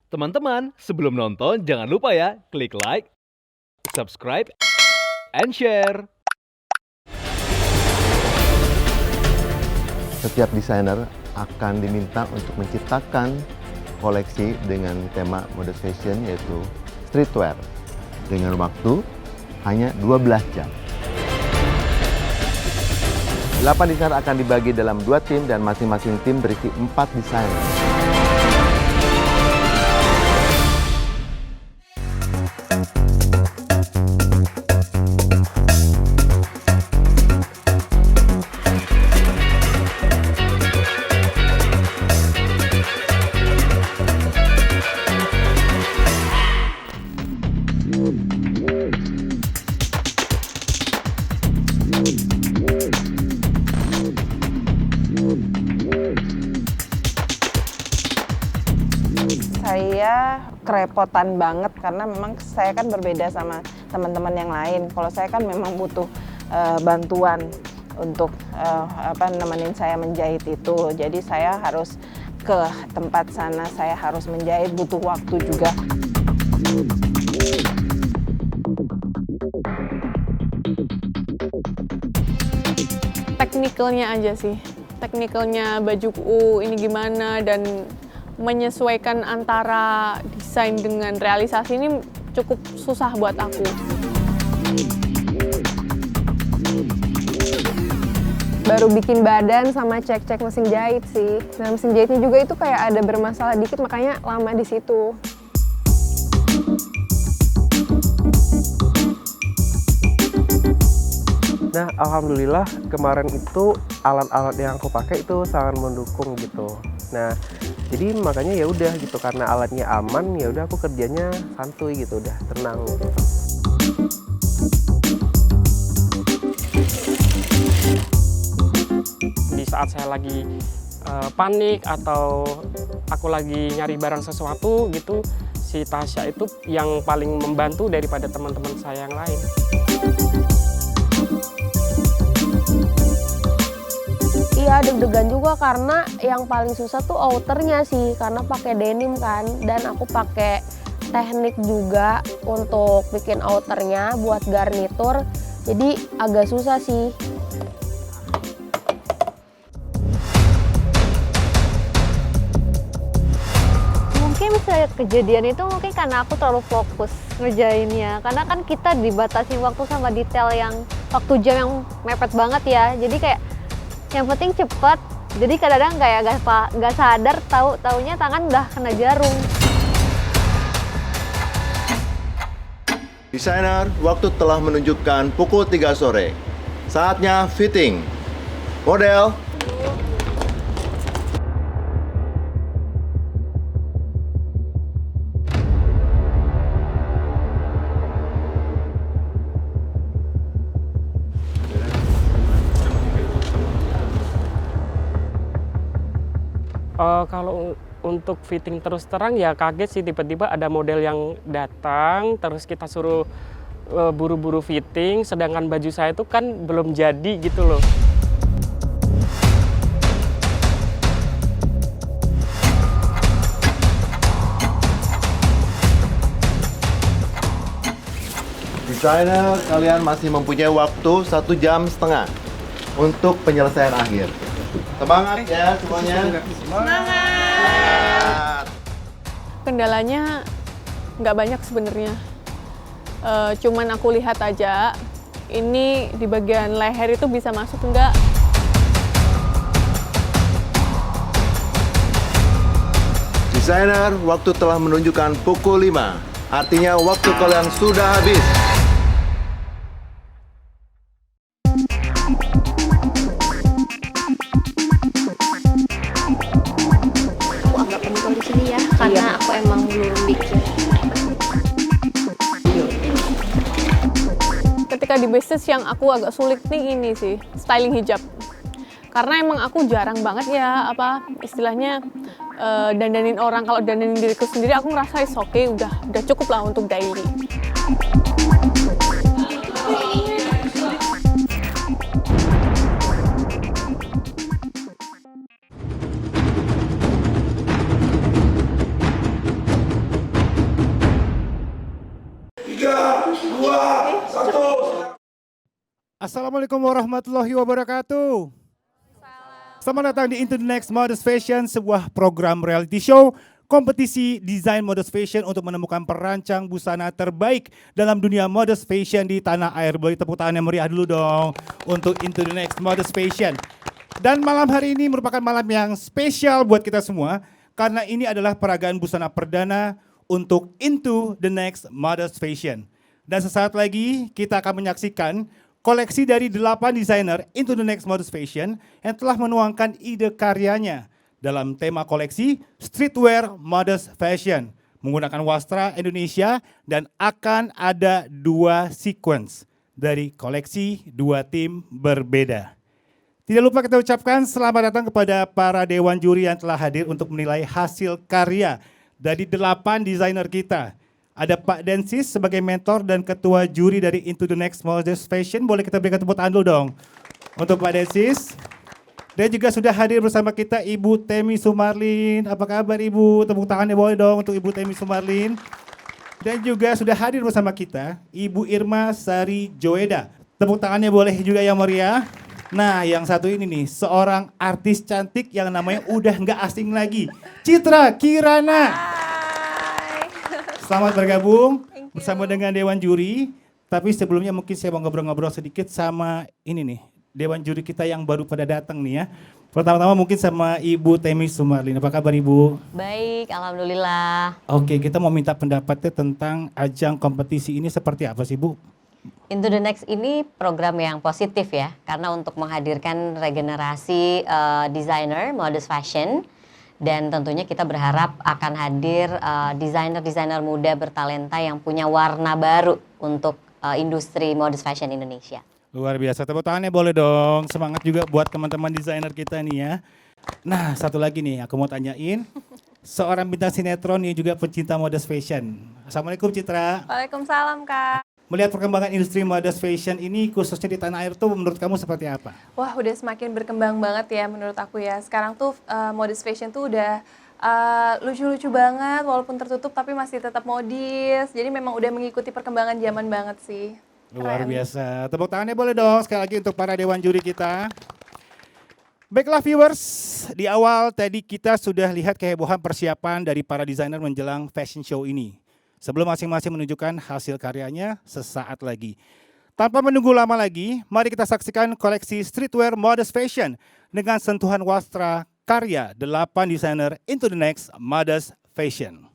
Teman-teman, sebelum nonton jangan lupa ya, klik like, subscribe, and share. Setiap desainer akan diminta untuk menciptakan koleksi dengan tema mode fashion yaitu streetwear dengan waktu hanya 12 jam. 8 desainer akan dibagi dalam 2 tim dan masing-masing tim berisi 4 desainer. Saya kerepotan banget karena memang saya kan berbeda sama teman-teman yang lain. Kalau saya kan memang butuh bantuan untuk nemenin saya menjahit itu. Jadi saya harus ke tempat sana, saya harus menjahit, butuh waktu juga. Teknikalnya aja sih, teknikalnya bajuku ini gimana dan menyesuaikan antara desain dengan realisasi ini cukup susah buat aku. Baru bikin badan sama cek-cek mesin jahit sih. Nah, mesin jahitnya juga itu kayak ada bermasalah dikit, makanya lama di situ. Nah, alhamdulillah kemarin itu alat-alat yang aku pakai itu sangat mendukung gitu. Nah, jadi makanya ya udah gitu, karena alatnya aman ya udah aku kerjanya santuy gitu, udah tenang gitu. Di saat saya lagi panik atau aku lagi nyari barang sesuatu gitu, si Tasya itu yang paling membantu daripada teman-teman saya yang lain. Iya, deg-degan juga karena yang paling susah tuh outernya sih, karena pakai denim kan, dan aku pakai teknik juga untuk bikin outernya buat garnitur, jadi agak susah sih. Mungkin bisa kejadian itu mungkin karena aku terlalu fokus ngerjainnya, karena kan kita dibatasi waktu sama detail yang waktu jam yang mepet banget ya, jadi kayak yang penting cepat. Jadi kadang-kadang kayak gak sadar, taunya tangan udah kena jarum. Desainer, waktu telah menunjukkan pukul 3 sore. Saatnya fitting. Model. Kalau untuk fitting terus terang ya kaget sih, tiba-tiba ada model yang datang, terus kita suruh buru-buru fitting, sedangkan baju saya itu kan belum jadi gitu loh. Desainer, kalian masih mempunyai waktu 1,5 jam untuk penyelesaian akhir. Semangat ya semuanya. Semangat. Kendalanya nggak banyak sebenarnya. Cuman aku lihat aja, ini di bagian leher itu bisa masuk nggak? Desainer, waktu telah menunjukkan pukul 5. Artinya waktu kalian sudah habis. Aku agak penuh di sini ya, karena aku emang belum bikin. Ketika di bisnis yang aku agak sulit nih ini sih, styling hijab. Karena emang aku jarang banget ya, istilahnya dandanin orang. Kalau dandanin diriku sendiri aku ngerasa it's okay, udah cukup lah untuk daily. Assalamualaikum warahmatullahi wabarakatuh. Selamat datang di Into the Next Modest Fashion, sebuah program reality show kompetisi desain modest fashion untuk menemukan perancang busana terbaik dalam dunia modest fashion di tanah air. Boleh tepuk tangan yang meriah dulu dong untuk Into the Next Modest Fashion. Dan malam hari ini merupakan malam yang spesial buat kita semua karena ini adalah peragaan busana perdana untuk Into the Next Modest Fashion. Dan sesaat lagi kita akan menyaksikan koleksi dari 8 desainer Into the Next Modest Fashion yang telah menuangkan ide karyanya dalam tema koleksi Streetwear Modest Fashion menggunakan wastra Indonesia, dan akan ada 2 sequence dari koleksi 2 tim berbeda. Tidak lupa kita ucapkan selamat datang kepada para dewan juri yang telah hadir untuk menilai hasil karya dari 8 desainer kita. Ada Pak Densis sebagai mentor dan ketua juri dari Into the Next Modest Fashion. Boleh kita berikan tepuk tangan dulu dong untuk Pak Densis. Dan juga sudah hadir bersama kita Ibu Temi Sumarlin. Apa kabar Ibu? Tepuk tangannya boleh dong untuk Ibu Temi Sumarlin. Dan juga sudah hadir bersama kita Ibu Irma Sari Joeda. Tepuk tangannya boleh juga yang meriah. Nah, yang satu ini nih, seorang artis cantik yang namanya udah nggak asing lagi, Citra Kirana. Selamat bergabung bersama dengan Dewan Juri. Tapi sebelumnya mungkin saya mau ngobrol-ngobrol sedikit sama ini nih, Dewan Juri kita yang baru pada datang nih ya. Pertama-tama mungkin sama Ibu Temi Sumarlin. Apa kabar Ibu? Baik, alhamdulillah. Oke, kita mau minta pendapatnya tentang ajang kompetisi ini seperti apa sih Bu? Into the Next ini program yang positif ya, karena untuk menghadirkan regenerasi desainer modest fashion, dan tentunya kita berharap akan hadir desainer-desainer muda bertalenta yang punya warna baru untuk industri modest fashion Indonesia. Luar biasa, tepuk tangannya boleh dong. Semangat juga buat teman-teman desainer kita nih ya. Nah, satu lagi nih aku mau tanyain. Seorang bintang sinetron yang juga pecinta modest fashion. Assalamualaikum Citra. Waalaikumsalam Kak. Melihat perkembangan industri modest fashion ini khususnya di tanah air tuh menurut kamu seperti apa? Wah, udah semakin berkembang banget ya menurut aku ya. Sekarang tuh modest fashion tuh udah lucu-lucu banget, walaupun tertutup tapi masih tetap modis. Jadi memang udah mengikuti perkembangan zaman banget sih. Luar Keren. biasa. Tepuk tangannya boleh dong sekali lagi untuk para dewan juri kita. Baiklah viewers, di awal tadi kita sudah lihat kehebohan persiapan dari para desainer menjelang fashion show ini. Sebelum masing-masing menunjukkan hasil karyanya sesaat lagi. Tanpa menunggu lama lagi, mari kita saksikan koleksi Streetwear Modest Fashion dengan sentuhan wastra karya 8 desainer Into the Next Modest Fashion.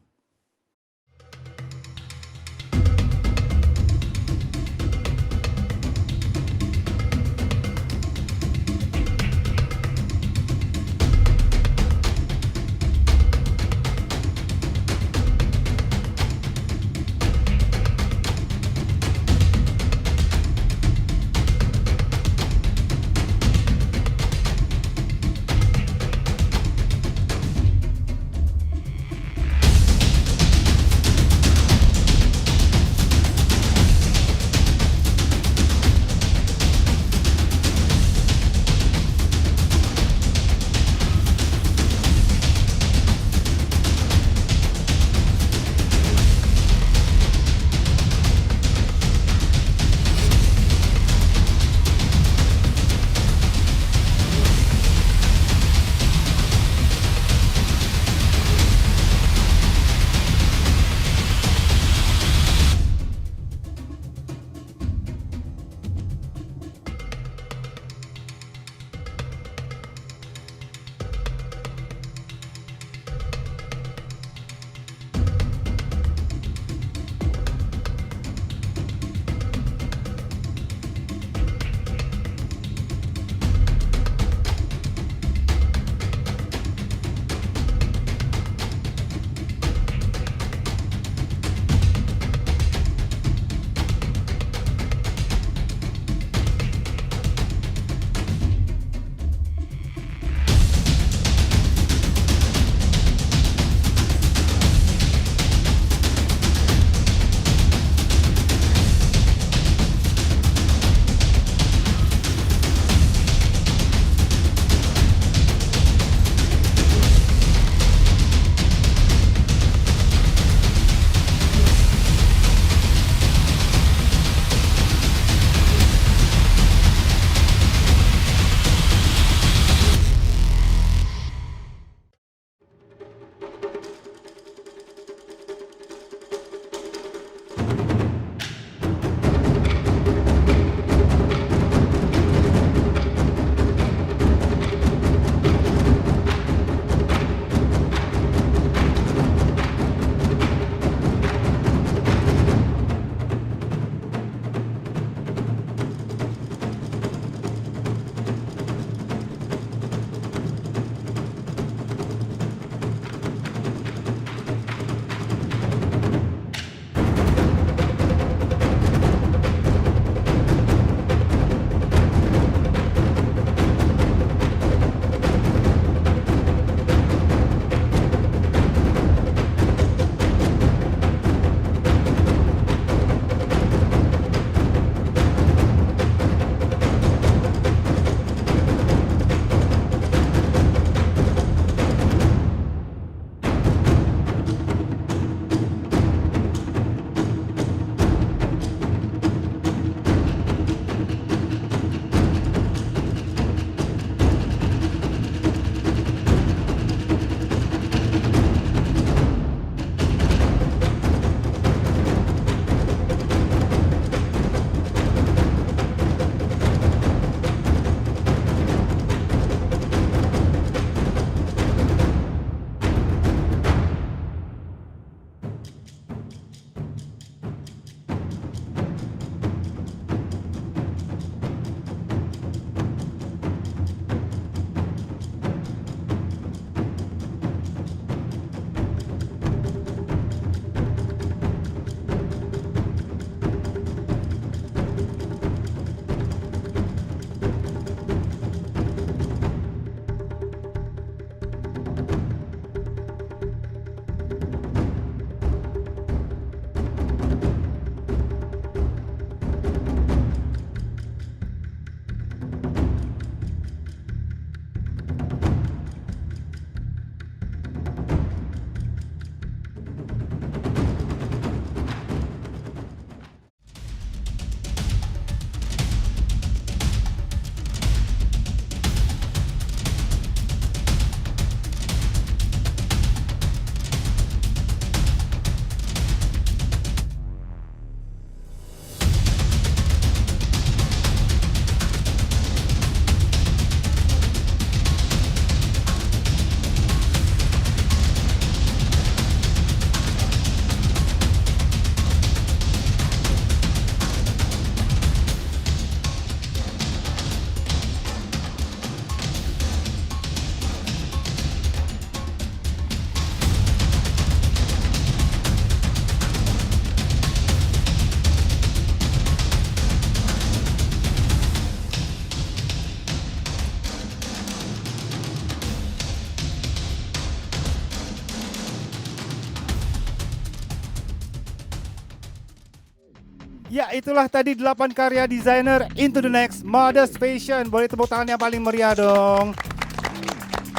Ya, itulah tadi 8 karya desainer Into the Next Modest Fashion. Boleh tepuk tangan yang paling meriah dong.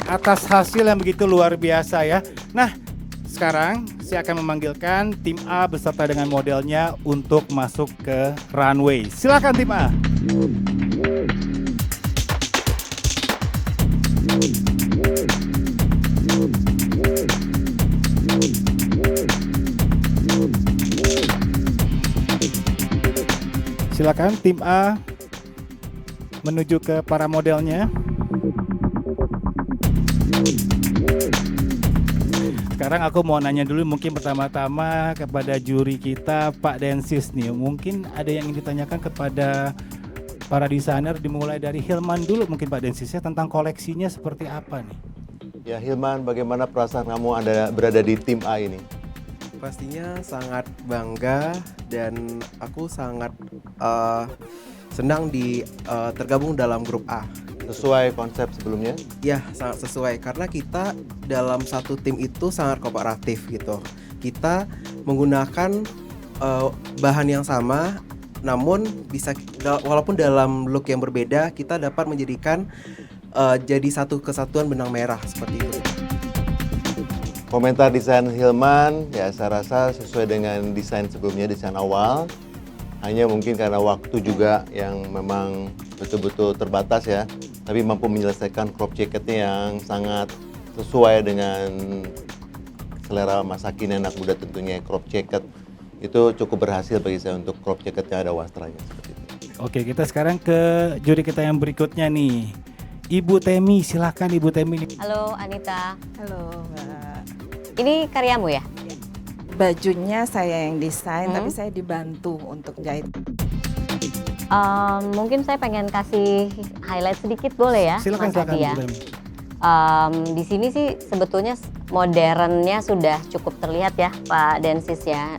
Atas hasil yang begitu luar biasa ya. Nah, sekarang saya akan memanggilkan tim A beserta dengan modelnya untuk masuk ke runway. Silakan tim A. Silakan tim A menuju ke para modelnya. Sekarang aku mau nanya dulu mungkin pertama-tama kepada juri kita Pak Densis nih. Mungkin ada yang ingin ditanyakan kepada para desainer, dimulai dari Hilman dulu mungkin Pak Densis ya, tentang koleksinya seperti apa nih? Ya Hilman, bagaimana perasaan kamu Anda berada di tim A ini? Pastinya sangat bangga dan aku sangat senang tergabung dalam grup A. Sesuai konsep sebelumnya? Ya, sangat sesuai karena kita dalam satu tim itu sangat kooperatif gitu. Kita menggunakan bahan yang sama, namun walaupun dalam look yang berbeda, kita dapat menjadikan jadi satu kesatuan benang merah seperti itu. Komentar desain Hilman, ya saya rasa sesuai dengan desain sebelumnya, desain awal. Hanya mungkin karena waktu juga yang memang betul-betul terbatas ya. Tapi mampu menyelesaikan crop jacketnya yang sangat sesuai dengan selera masa kini anak muda tentunya. Crop jacket itu cukup berhasil bagi saya untuk crop jacket yang ada wastranya seperti itu. Oke, kita sekarang ke juri kita yang berikutnya nih. Ibu Temi, silahkan Ibu Temi. Halo Anita. Halo Mbak. Ini karyamu ya? Bajunya saya yang desain, tapi saya dibantu untuk jahit. Mungkin saya pengen kasih highlight sedikit boleh ya? Silakan, Mas Adi ya? Ibu Temi. Di sini sih sebetulnya modernnya sudah cukup terlihat ya Pak Densis ya.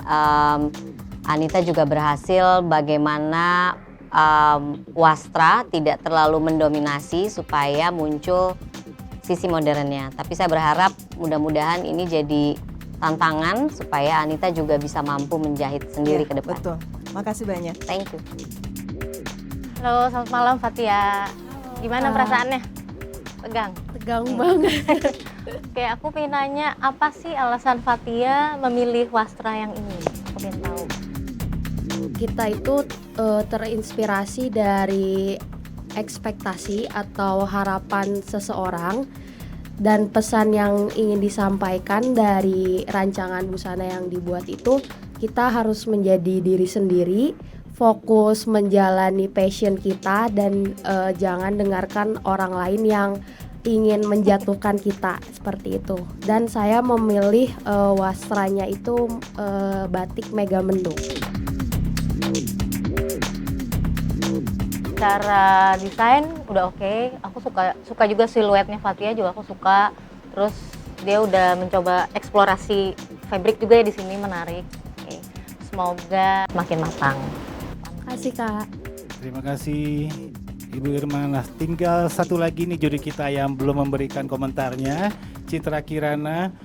Anita juga berhasil bagaimana wastra tidak terlalu mendominasi supaya muncul sisi modernnya. Tapi saya berharap mudah-mudahan ini jadi tantangan supaya Anita juga bisa mampu menjahit sendiri ke depan. Betul, makasih banyak. Thank you. Halo, selamat malam Fatia. Gimana perasaannya? Tegang? Tegang banget. Oke, aku pengen nanya, apa sih alasan Fatia memilih wastra yang ini? Aku pengen tahu. Kita itu terinspirasi dari ekspektasi atau harapan seseorang dan pesan yang ingin disampaikan dari rancangan busana yang dibuat itu, kita harus menjadi diri sendiri, fokus menjalani passion kita dan jangan dengarkan orang lain yang ingin menjatuhkan kita seperti itu. Dan saya memilih wastranya itu batik Megamendung. Secara desain udah oke. Aku suka juga siluetnya Fatia juga aku suka. Terus dia udah mencoba eksplorasi fabric juga ya di sini, menarik. Oke. Semoga makin matang. Makasih Kak. Terima kasih Ibu Irma. Nah, tinggal satu lagi nih juri kita yang belum memberikan komentarnya, Citra Kirana.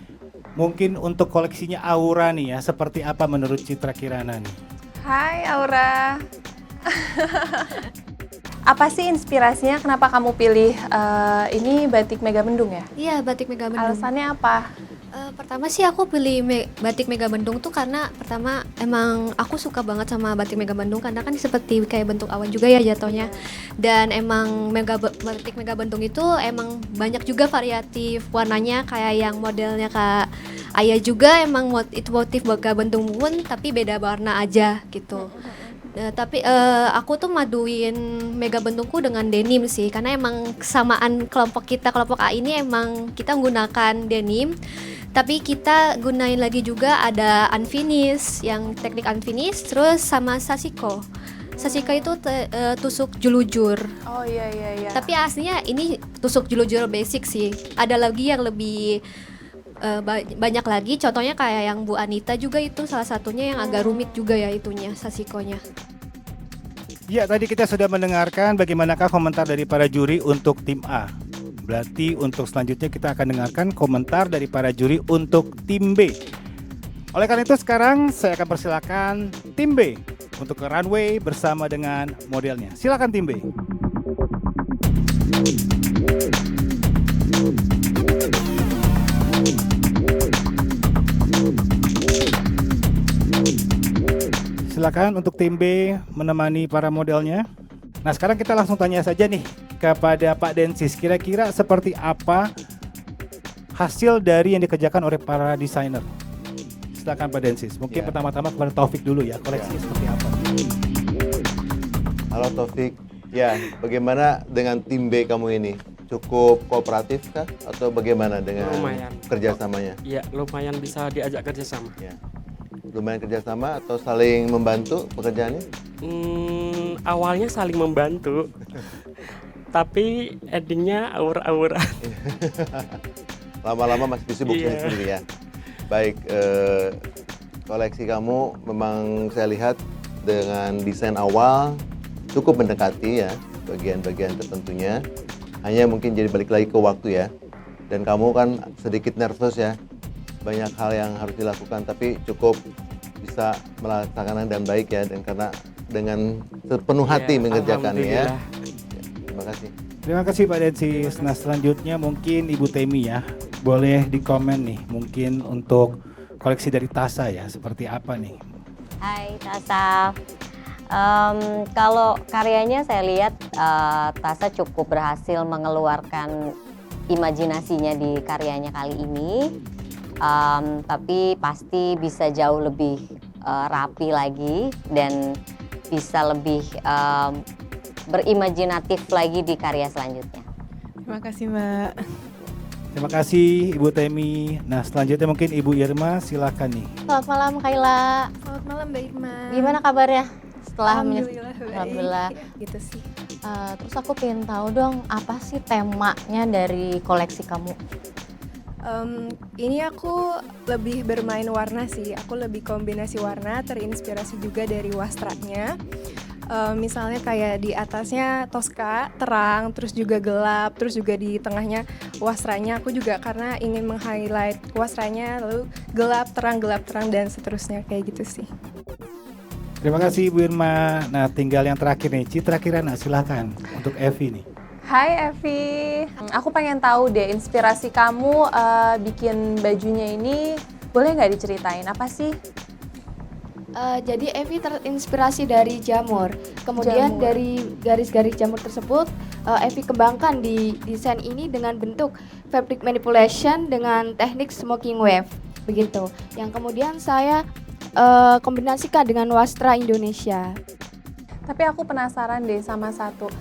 Mungkin untuk koleksinya Aura nih ya, seperti apa menurut Citra Kirana nih? Hai Aura. Apa sih inspirasinya kenapa kamu pilih ini batik Megamendung ya? Iya, batik Megamendung. Alasannya apa? Pertama sih aku pilih batik Megamendung tuh karena pertama emang aku suka banget sama batik Megamendung karena kan seperti kayak bentuk awan juga ya jatuhnya. Dan emang batik Megamendung itu emang banyak juga variatif warnanya, kayak yang modelnya Kak Ayah juga emang itu motif Megamendung pun tapi beda warna aja gitu. Tapi aku tuh maduin Megamendungku dengan denim sih, karena emang kesamaan kelompok A ini emang kita menggunakan denim, tapi kita gunain lagi juga ada unfinish, yang teknik unfinish, terus sama sashiko. Sashiko itu tusuk julujur. Oh iya. Tapi aslinya ini tusuk julujur basic sih. Ada lagi yang lebih banyak lagi, contohnya kayak yang Bu Anita juga itu salah satunya yang agak rumit juga ya itunya, sashikonya. Ya, tadi kita sudah mendengarkan bagaimanakah komentar dari para juri untuk tim A. Berarti untuk selanjutnya kita akan dengarkan komentar dari para juri untuk tim B. Oleh karena itu sekarang saya akan persilakan tim B untuk ke runway bersama dengan modelnya. Silakan tim B. Silakan untuk tim B menemani para modelnya. Nah, sekarang kita langsung tanya saja nih kepada Pak Densis, kira-kira seperti apa hasil dari yang dikerjakan oleh para desainer? Silakan Pak Densis. Mungkin pertama-tama kepada Taufik dulu ya, koleksinya seperti apa? Halo Taufik. Ya, bagaimana dengan tim B kamu ini? Cukup kooperatif kah? Atau bagaimana dengan Lumayan. kerjasamanya? Iya, lumayan bisa diajak kerjasama. Ya. Lumayan kerjasama atau saling membantu pekerjaannya? Awalnya saling membantu, tapi endingnya awur-awuran. Lama-lama masih disibukkan sendiri ya. Baik, koleksi kamu memang saya lihat dengan desain awal cukup mendekati ya bagian-bagian tertentunya. Hanya mungkin jadi balik lagi ke waktu ya. Dan kamu kan sedikit nervous ya. Banyak hal yang harus dilakukan tapi cukup bisa melaksanakan dengan baik ya, dan karena dengan sepenuh hati mengerjakannya ya. Terima kasih. Terima kasih Pak Densis. Nah, selanjutnya mungkin Ibu Temi ya. Boleh dikomen nih mungkin untuk koleksi dari Tasa ya, seperti apa nih? Hai Tasa. Kalau karyanya saya lihat Tasa cukup berhasil mengeluarkan imajinasinya di karyanya kali ini. Tapi pasti bisa jauh lebih rapi lagi dan bisa lebih berimajinatif lagi di karya selanjutnya. Terima kasih Mbak. Terima kasih Ibu Temi. Nah, selanjutnya mungkin Ibu Irma, silakan nih. Selamat malam Kaila. Selamat malam Mbak Irma. Gimana kabarnya setelah Alhamdulillah, Alhamdulillah. Gitu sih. Terus aku pengen tahu dong, apa sih temanya dari koleksi kamu? Ini aku lebih bermain warna sih. Aku lebih kombinasi warna, terinspirasi juga dari wastranya. Misalnya kayak di atasnya Tosca terang, terus juga gelap, terus juga di tengahnya wastranya aku juga karena ingin meng-highlight wastranya, lalu gelap terang dan seterusnya kayak gitu sih. Terima kasih Ibu Irma. Nah, tinggal yang terakhir nih, Citra Kirana, silakan untuk Evi nih. Hai Evi, aku pengen tahu deh inspirasi kamu bikin bajunya ini, boleh nggak diceritain apa sih? Jadi Evi terinspirasi dari jamur. Kemudian dari garis-garis jamur tersebut Evi kembangkan di desain ini dengan bentuk fabric manipulation dengan teknik smoking wave begitu. Yang kemudian saya kombinasikan dengan wastra Indonesia. Tapi aku penasaran deh sama satu.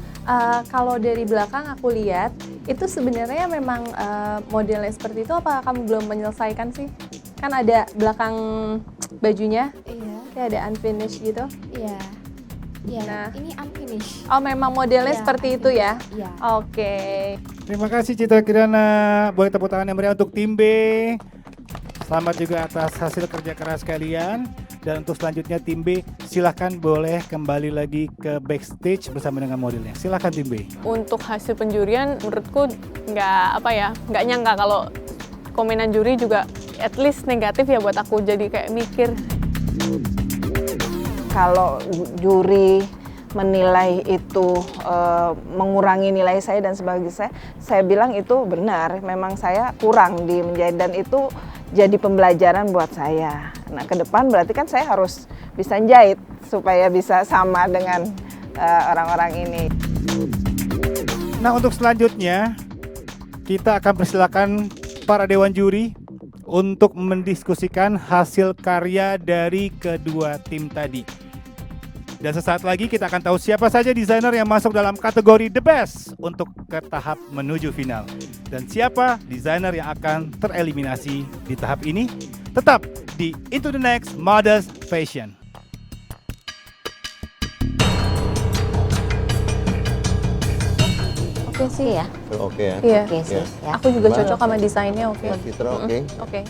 Kalau dari belakang aku lihat itu sebenarnya memang modelnya seperti itu, apa kamu belum menyelesaikan sih? Kan ada belakang bajunya, kayak ada unfinished gitu. Iya. Iya. Nah, ini unfinished. Oh, memang modelnya seperti itu ya? Iya. Oke. Terima kasih Citra Kirana. Boleh tepuk tangan yang meriah untuk tim B. Selamat juga atas hasil kerja keras kalian. Dan untuk selanjutnya tim B, silahkan boleh kembali lagi ke backstage bersama dengan modelnya. Silahkan tim B. Untuk hasil penjurian menurutku nggak nyangka kalau komenan juri juga at least negatif ya buat aku, jadi kayak mikir. Kalau juri menilai itu mengurangi nilai saya dan sebagainya, saya bilang itu benar, memang saya kurang di menjahit dan itu jadi pembelajaran buat saya. Nah, ke depan berarti kan saya harus bisa jahit supaya bisa sama dengan orang-orang ini. Nah, untuk selanjutnya kita akan persilakan para dewan juri untuk mendiskusikan hasil karya dari kedua tim tadi. Dan sesaat lagi kita akan tahu siapa saja desainer yang masuk dalam kategori The Best untuk ke tahap menuju final. Dan siapa desainer yang akan tereliminasi di tahap ini. Tetap di Into the Next Modest Fashion. Oke sih ya. Oke ya. Iya. Oke sih. Ya. Aku juga cocok sama desainnya, oke. Citra, oke. Oke.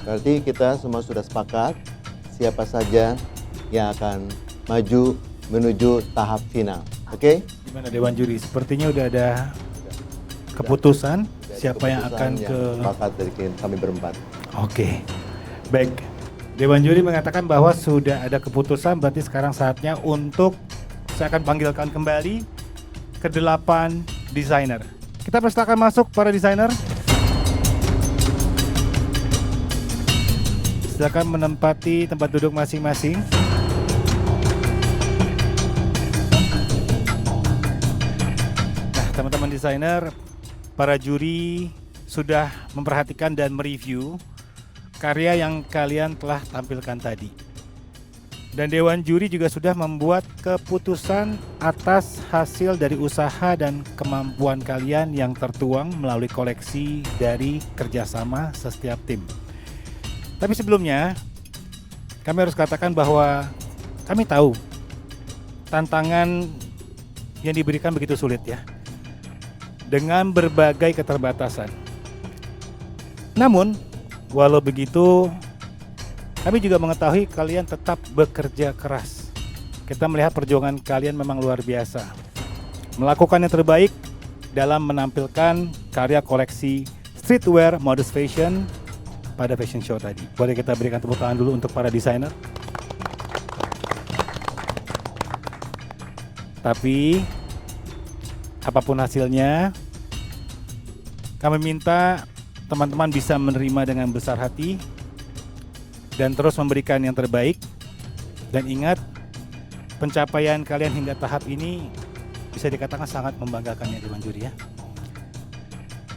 Berarti kita semua sudah sepakat siapa saja yang akan maju menuju tahap final. Oke? Gimana Dewan Juri? Sepertinya udah ada keputusan siapa yang akan ke sepakat dari kami berempat. Oke. Baik. Dewan Juri mengatakan bahwa sudah ada keputusan, berarti sekarang saatnya untuk saya akan panggilkan kembali ke-8 desainer. Kita persilakan masuk para desainer. Silakan menempati tempat duduk masing-masing. Nah, teman-teman desainer, para juri sudah memperhatikan dan mereview karya yang kalian telah tampilkan tadi. Dan Dewan Juri juga sudah membuat keputusan atas hasil dari usaha dan kemampuan kalian yang tertuang melalui koleksi dari kerjasama setiap tim. Tapi sebelumnya, kami harus katakan bahwa kami tahu tantangan yang diberikan begitu sulit ya, dengan berbagai keterbatasan. Namun, walau begitu, kami juga mengetahui kalian tetap bekerja keras. Kita melihat perjuangan kalian memang luar biasa. Melakukan yang terbaik dalam menampilkan karya koleksi streetwear modest fashion pada fashion show tadi. Boleh kita berikan tepuk tangan dulu untuk para desainer. Tapi, apapun hasilnya, kami minta teman-teman bisa menerima dengan besar hati dan terus memberikan yang terbaik. Dan ingat, pencapaian kalian hingga tahap ini bisa dikatakan sangat membanggakan ya Dewan Juri ya.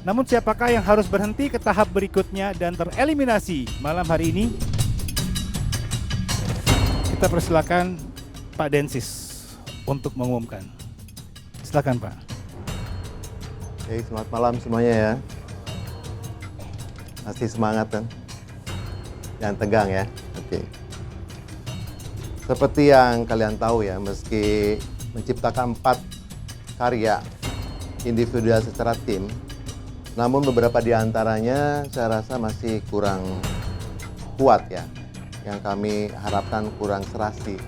Namun siapakah yang harus berhenti ke tahap berikutnya dan tereliminasi malam hari ini? Kita persilakan Pak Densis untuk mengumumkan. Silakan Pak. Oke, selamat malam semuanya ya. Masih semangat kan? Jangan tegang ya. Oke. Seperti yang kalian tahu ya, meski menciptakan 4 karya individual secara tim, namun beberapa di antaranya saya rasa masih kurang kuat ya. Yang kami harapkan kurang serasi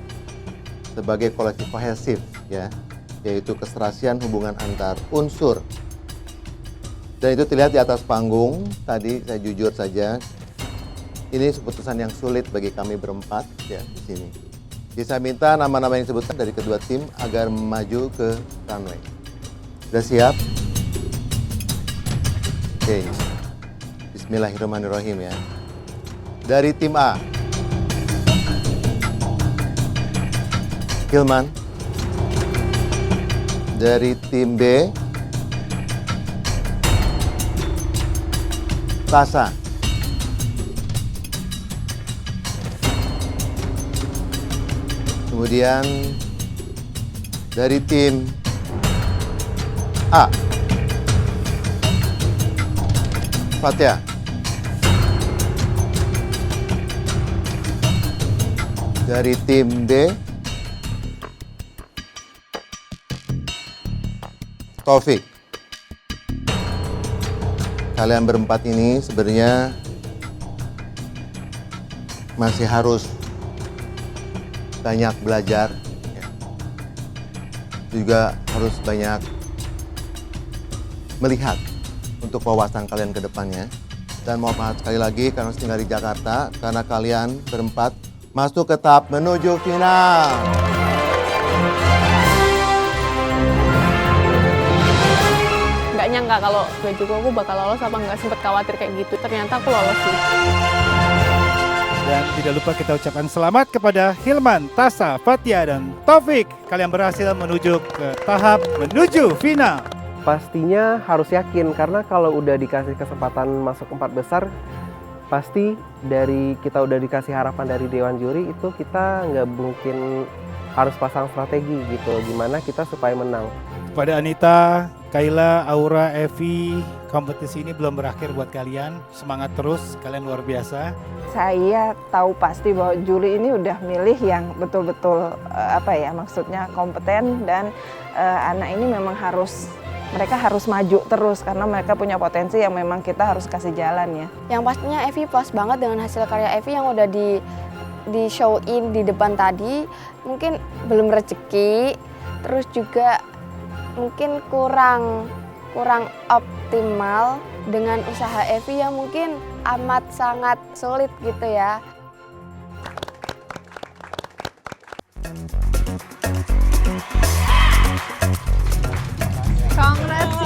sebagai koleksi kohesif ya, yaitu keserasian hubungan antar unsur. Dan itu terlihat di atas panggung. Tadi saya jujur saja, ini keputusan yang sulit bagi kami berempat ya di sini. Jadi saya minta nama-nama yang disebutkan dari kedua tim agar maju ke runway. Sudah siap? Oke, bismillahirrahmanirrahim ya. Dari tim A, Hilman. Dari tim B, Tasa. Kemudian dari tim A, Fatia. Dari tim B, Taufik. Kalian berempat ini sebenarnya masih harus banyak belajar, ya. Juga harus banyak melihat untuk wawasan kalian ke depannya. Dan mohon maaf sekali lagi karena tinggal di Jakarta, karena kalian berempat masuk ke tahap menuju final. Nggak nyangka kalau bajuku aku bakal lolos apa nggak, sempet khawatir kayak gitu. Ternyata aku lolos sih. Dan tidak lupa kita ucapkan selamat kepada Hilman, Tasa, Fatia, dan Taufik. Kalian berhasil menuju ke tahap menuju final. Pastinya harus yakin, karena kalau udah dikasih kesempatan masuk 4 besar, pasti dari kita udah dikasih harapan dari Dewan Juri itu kita nggak mungkin harus pasang strategi gitu, gimana kita supaya menang. Kepada Anita, Kayla, Aura, Evi, kompetisi ini belum berakhir buat kalian. Semangat terus, kalian luar biasa. Saya tahu pasti bahwa juri ini udah milih yang betul-betul maksudnya kompeten, dan anak ini memang mereka harus maju terus karena mereka punya potensi yang memang kita harus kasih jalan ya. Yang pastinya Evi puas banget dengan hasil karya Evi yang udah di show in di depan tadi. Mungkin belum rezeki, terus juga mungkin kurang optimal dengan usaha Evi yang mungkin amat sangat sulit gitu ya. Congrats